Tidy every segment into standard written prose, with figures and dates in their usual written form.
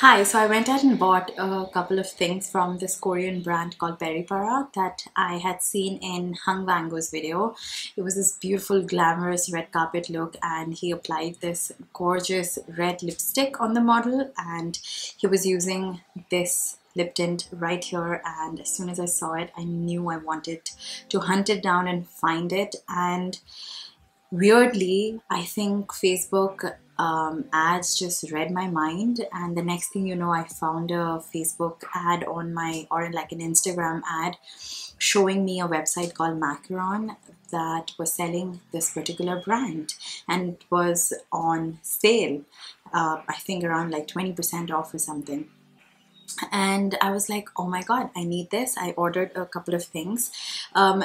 Hi, so I went out and bought a couple of things from this Korean brand called PERIPERA that I had seen in Hung Wango's video. It was this beautiful, glamorous red carpet look, and he applied this gorgeous red lipstick on the model, and he was using this lip tint right here, and as soon as I saw it, I knew I wanted to hunt it down and find it. And weirdly, I think Facebook ads just read my mind, and the next thing you know, I found a Facebook ad on my, or like an Instagram ad, showing me a website called Macaron that was selling this particular brand, and it was on sale. I think around like 20% off or something. And I was like, oh my god, I need this. I ordered a couple of things.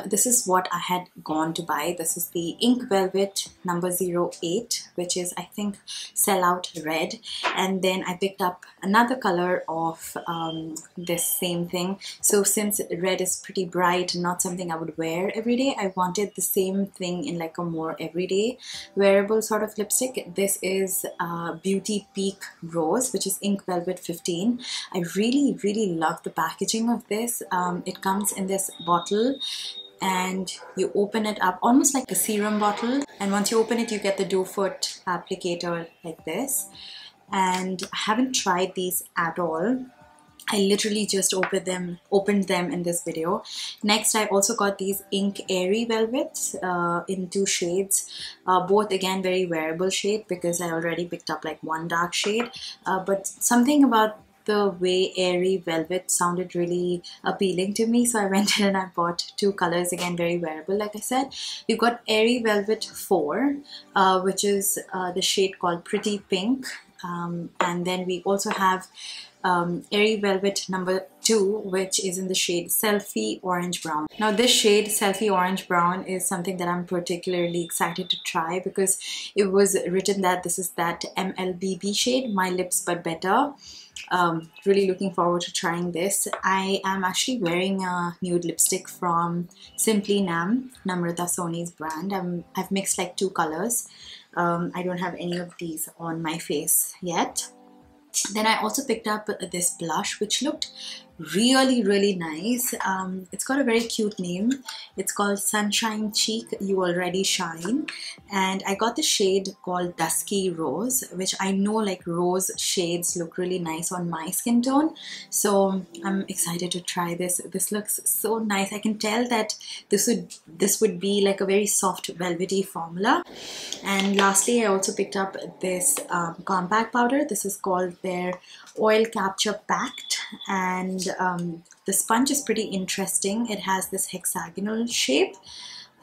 This is what I had gone to buy. This is the Ink Velvet number 08, which is, I think, Sellout Red. And then I picked up another color of this same thing. So since red is pretty bright, not something I would wear every day, I wanted the same thing in like a more everyday wearable sort of lipstick. This is Beauty Peak Rose, which is Ink Velvet 15. I really love the packaging of this. It comes in this bottle, and you open it up almost like a serum bottle, and once you open it, you get the doe foot applicator like this. And I haven't tried these at all. I literally just opened them in this video. Next, I also got these Ink Airy Velvets in two shades. Both again very wearable shade, because I already picked up like one dark shade. But something about the way Airy Velvet sounded really appealing to me, so I went in and I bought two colors, again very wearable like I said. We've got Airy Velvet 4, which is the shade called Pretty Pink, and then we also have Airy Velvet number 2, which is in the shade Selfie Orange Brown. Now this shade Selfie Orange Brown is something that I'm particularly excited to try, because it was written that this is that MLBB shade, My Lips But Better. Really looking forward to trying this. I am actually wearing a nude lipstick from Simply Nam, Namrata Soni's brand. I've mixed like two colors. I don't have any of these on my face yet. Then I also picked up this blush, which looked really nice. It's got a very cute name. It's called Sunshine Cheek You Already Shine, and I got the shade called Dusky Rose, which I know like rose shades look really nice on my skin tone, so I'm excited to try this. This looks so nice. I can tell that this would be like a very soft velvety formula. And lastly, I also picked up this compact powder. This is called their Oil Capture Packed, and the sponge is pretty interesting. It has this hexagonal shape.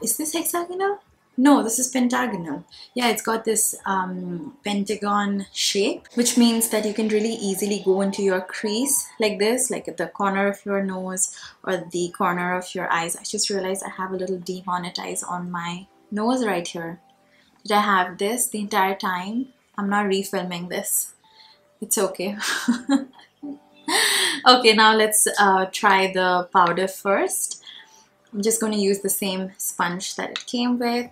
Is this hexagonal? No, this is pentagonal. Yeah, it's got this pentagon shape, which means that you can really easily go into your crease like this, like at the corner of your nose or the corner of your eyes. I just realized I have a little demonetize on my nose right here. Did I have this the entire time? I'm not refilming this. It's okay. Okay, now let's try the powder first. I'm just going to use the same sponge that it came with.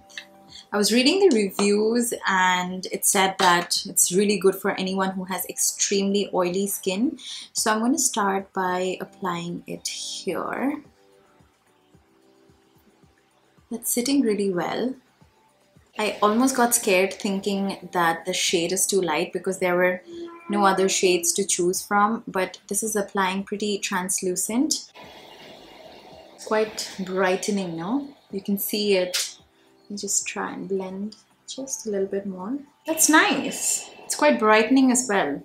I was reading the reviews, and it said that it's really good for anyone who has extremely oily skin. So I'm going to start by applying it here. It's sitting really well. I almost got scared thinking that the shade is too light, because there were no other shades to choose from, but this is applying pretty translucent. Quite brightening now. You can see it. Just try and blend just a little bit more. That's nice. It's quite brightening as well.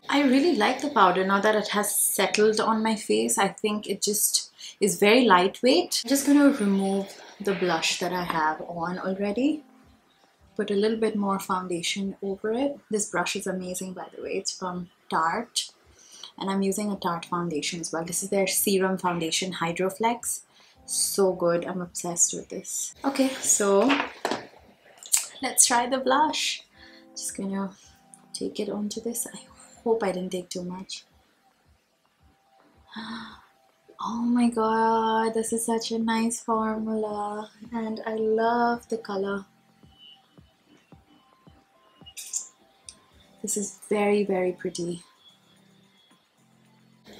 I really like the powder now that it has settled on my face. I think it just is very lightweight. I'm just going to remove the blush that I have on already. Put a little bit more foundation over it. This brush is amazing, by the way. It's from Tarte, and I'm using a Tarte foundation as well. This is their Serum foundation, Hydroflex. So good. I'm obsessed with this. Okay, so let's try the blush. Just gonna take it onto this. I hope I didn't take too much. Oh my god, this is such a nice formula, and I love the color. This is very pretty.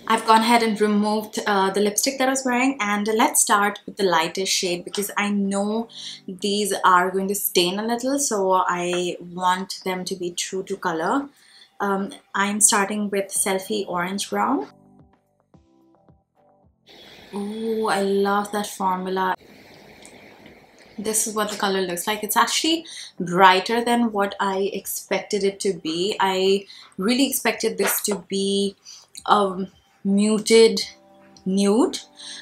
I've gone ahead and removed the lipstick that I was wearing, and let's start with the lightest shade because I know these are going to stain a little, so I want them to be true to color. I'm starting with Selfie Orange Brown. Oh, I love that formula. This is what the color looks like. It's actually brighter than what I expected it to be. I really expected this to be muted nude,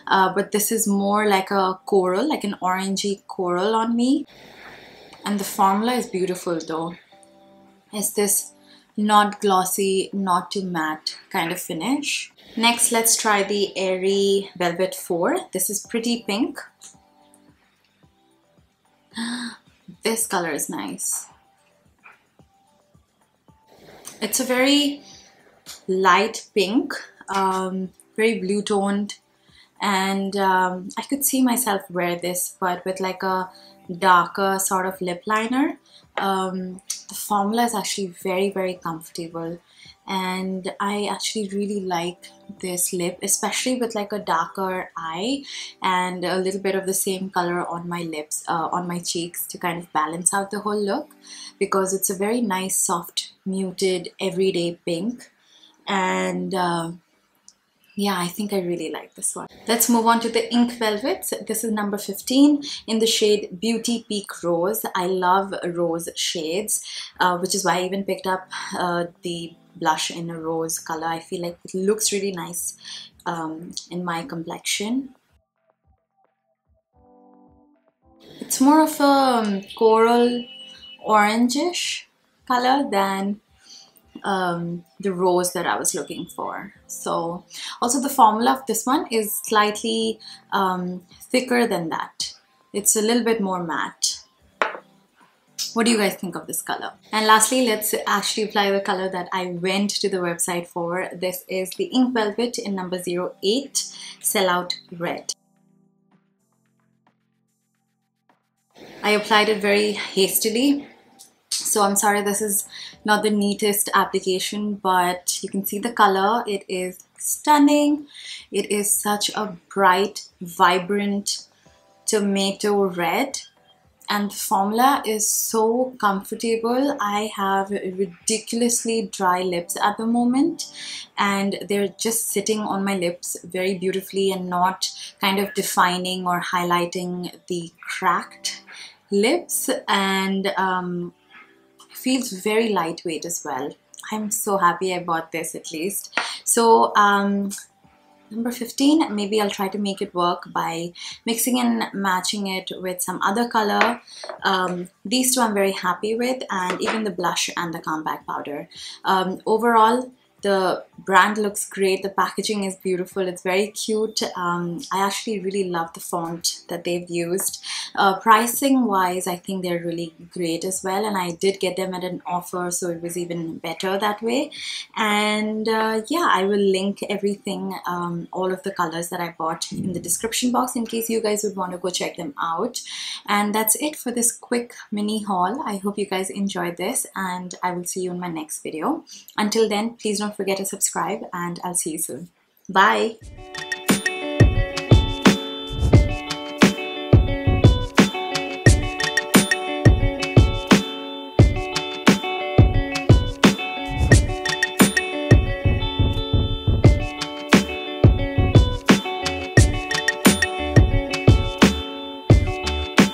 but this is more like a coral, like an orangey coral on me. And the formula is beautiful though. It's this not glossy, not too matte kind of finish. Next, let's try the Airy Velvet 4. This is pretty pink. This color is nice. It's a very light pink, very blue toned, and I could see myself wear this, but with like a darker sort of lip liner. The formula is actually very comfortable, and I actually really like this lip, especially with like a darker eye and a little bit of the same color on my lips, on my cheeks, to kind of balance out the whole look, because it's a very nice soft muted everyday pink. And yeah, I think I really like this one. Let's move on to the Ink Velvets. This is number 15 in the shade Beauty Peak Rose. I love rose shades, which is why I even picked up the blush in a rose color. I feel like it looks really nice in my complexion. It's more of a coral orangish color than the rose that I was looking for. So also the formula of this one is slightly thicker than that. It's a little bit more matte. What do you guys think of this color? And lastly, let's actually apply the color that I went to the website for. This is the Ink Velvet in number 08, Sellout Red. I applied it very hastily, so I'm sorry this is not the neatest application, but you can see the color. It is stunning. It is such a bright, vibrant tomato red, and the formula is so comfortable. I have ridiculously dry lips at the moment, and they're just sitting on my lips very beautifully and not kind of defining or highlighting the cracked lips, and feels very lightweight as well. I'm so happy I bought this at least. So number 15, maybe I'll try to make it work by mixing and matching it with some other color. These two I'm very happy with, and even the blush and the compact powder. Overall, the brand looks great. The packaging is beautiful. It's very cute. I actually really love the font that they've used. Pricing wise, I think they're really great as well, and I did get them at an offer, so it was even better that way. And yeah, I will link everything, all of the colors that I bought, in the description box in case you guys would want to go check them out. And that's it for this quick mini haul. I hope you guys enjoyed this, and I will see you in my next video. Until then, please don't forget to subscribe, and I'll see you soon. Bye!